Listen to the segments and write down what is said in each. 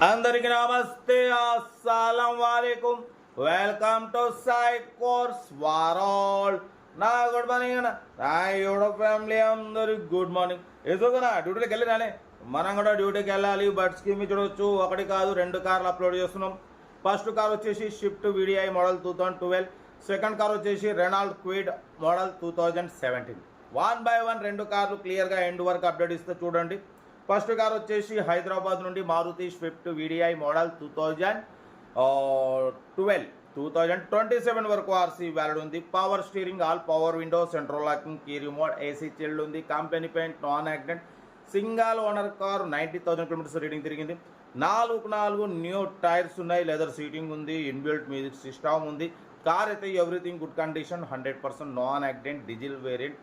అందరికి నమస్తే, అస్సలం వాలేకుమ్. Welcome to side course world. నా గుడ్ మార్నింగ్ అన్న, నా యూట్యూబ్ ఫ్యామిలీ అందరికి గుడ్ మార్నింగ్. ఎదుగునా డ్యూటీకి వెళ్ళి రాలే, మనం కూడా డ్యూటీకి వెళ్ళాలి. బట్ స్కీమ్ చూడవచ్చు, ఒకటి కాదు రెండు కార్లు అప్లోడ్ చేస్తున్నాం. ఫస్ట్ కార్ వచ్చేసి shift VDI model 2012, second car వచ్చేసి రెనాల్డ్ క్విడ్ మోడల్ 2017. 1 by 1 రెండు కార్లు క్లియర్గా ఎండ్ వరకు అప్డేట్ ఇస్తే చూడండి. ఫస్ట్ కార్ వచ్చేసి హైదరాబాద్ నుండి మారుతి స్విఫ్ట్ వీడిఐ మోడల్ 2027 వరకు ఆర్సీ వ్యాలిడ్ ఉంది. Power steering, all power window, central locking, key remote, AC chilled ఉంది. Company paint, non accident, single owner car. 90,000 kilometres reading తిరిగింది. 4 న్యూ టైర్స్ ఉన్నాయి. లెదర్ సీటింగ్ ఉంది. Inbuilt music system ఉంది. Car అయితే everything good condition, 100% non accident, diesel variant.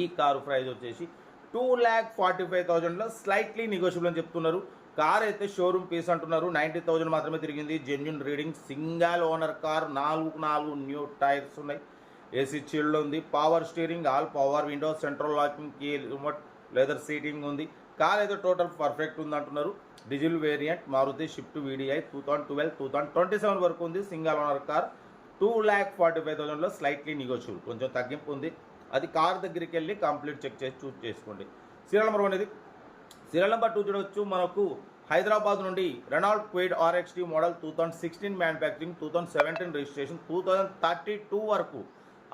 ఈ car price వచ్చేసి 2,45,000లో slightly negotiable అని చెప్తున్నారు. కార్ అయితే షోరూమ్ పీస్ అంటున్నారు. 90,000 మాత్రమే తిరిగింది. Genuine reading, single owner car. 4 new tyres ఉన్నాయి. ఏసీ చిల్డ్ ఉంది. Power steering, all power window, central locking, key remote, leather seating ఉంది. కార్ అయితే టోటల్ పర్ఫెక్ట్ ఉంది అంటున్నారు. Diesel variant Maruti Swift VDI 2012, 2027 వరకు ఉంది. Single owner car. 2,45,000లో స్లైట్లీ నెగోషియబుల్, కొంచెం తగ్గింపు ఉంది. అది కార్ దగ్గరికి వెళ్ళి కంప్లీట్ చెక్ చేసి చూస్ చేసుకోండి. సీరియల్ నెంబర్ 1 ఇది. సీరియల్ నెంబర్ 2 చూడవచ్చు. మనకు హైదరాబాద్ నుండి Renault Kwid RXT model 2016 manufacturing, 2017 registration, 2032 వరకు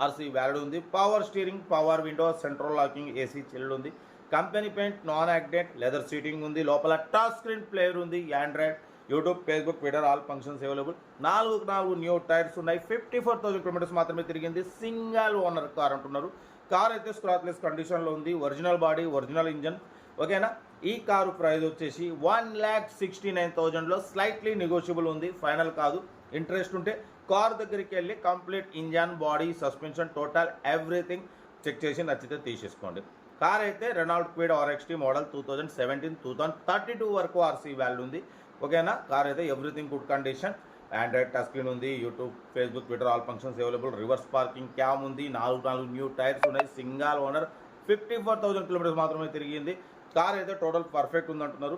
ఆర్సీ వ్యాలిడ్ ఉంది. Power steering, power window, central locking, AC chilled ఉంది. Company paint, non accident, leather seating ఉంది. లోపల టచ్ స్క్రీన్ ప్లేయర్ ఉంది. Android, YouTube, Facebook, Twitter, all functions available. 4 new tyres ఉన్నాయి. 54,000 kilometres మాత్రమే తిరిగింది. Single owner car అంటున్నారు. Car అయితే scratchless కండిషన్లో ఉంది. Original body, original engine. ఓకేనా. ఈ కారు ప్రైస్ వచ్చేసి 1,69,000లో స్లైట్లీ నెగోషియబుల్ ఉంది. ఫైనల్ కాదు. ఇంట్రెస్ట్ ఉంటే కార్ దగ్గరికి వెళ్ళి complete engine, body, suspension, total everything check చేసి నచ్చితే తీసేసుకోండి. కార్ అయితే రెనాల్డ్ క్విడ్ RXT మోడల్ 2017, 2032 వరకు ఆర్సీ వాల్యూ ఉంది. ఓకేనా. కార్ అయితే everything good condition. Android touch screen ఉంది. YouTube, Facebook, Twitter, all functions available. Reverse parking cam ఉంది. 4 న్యూ టైర్స్ ఉన్నాయి. Single owner. 54,000 కిలోమీటర్స్ మాత్రమే తిరిగింది. కార్ అయితే టోటల్ పర్ఫెక్ట్ ఉందంటున్నారు.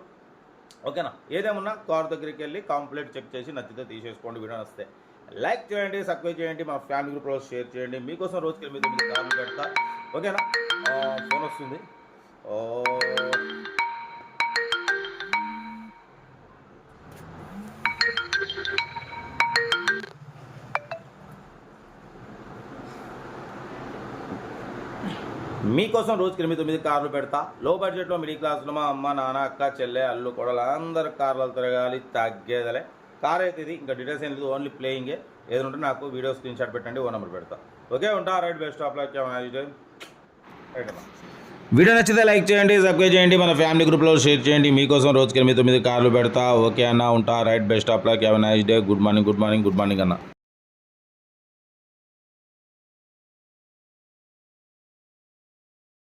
ఓకేనా. ఏదేమన్నా కార్ దగ్గరికి వెళ్ళి కంప్లీట్ చెక్ చేసి నచ్చితే తీసేసుకోండి. వీడియో వస్తే లైక్ చేయండి, సబ్స్క్రైబ్ చేయండి, మా ఫ్యామిలీ గ్రూప్లో షేర్ చేయండి. మీకోసం రోజుకి 8 కార్లు పెడతా. ఓకేనా. ఫోన్ వస్తుంది. మీకోసం రోజుకి 8 కార్లు పెడతా. లో బడ్జెట్లో మిడిల్ క్లాస్లో మా అమ్మ, నాన్న, అక్క, చెల్లె, అల్లు, కొడలు అందరు కార్లు తిరగాలి, తగ్గేదలే. కార్ అయితే ఇది. ఇంకా డీటెయిల్స్ ఏం లేదు, ఓన్లీ ప్లేయింగే. ఏదంటే నాకు వీడియో స్క్రీన్ షాట్ పెట్టండి, ఓ నెంబర్ పెడతా. ఓకే, ఉంటా. Right, best of luck. Video నచ్చితే లైక్ చేయండి, సబ్స్క్రైబ్ చేయండి, మన ఫ్యామిలీ గ్రూప్లో షేర్ చేయండి. మీకోసం రోజుకి 8 కార్లు పెడతా. ఓకే అన్న, ఉంటా. Right, best of luck. Have a nice day. Good morning, good morning, good morning అన్న.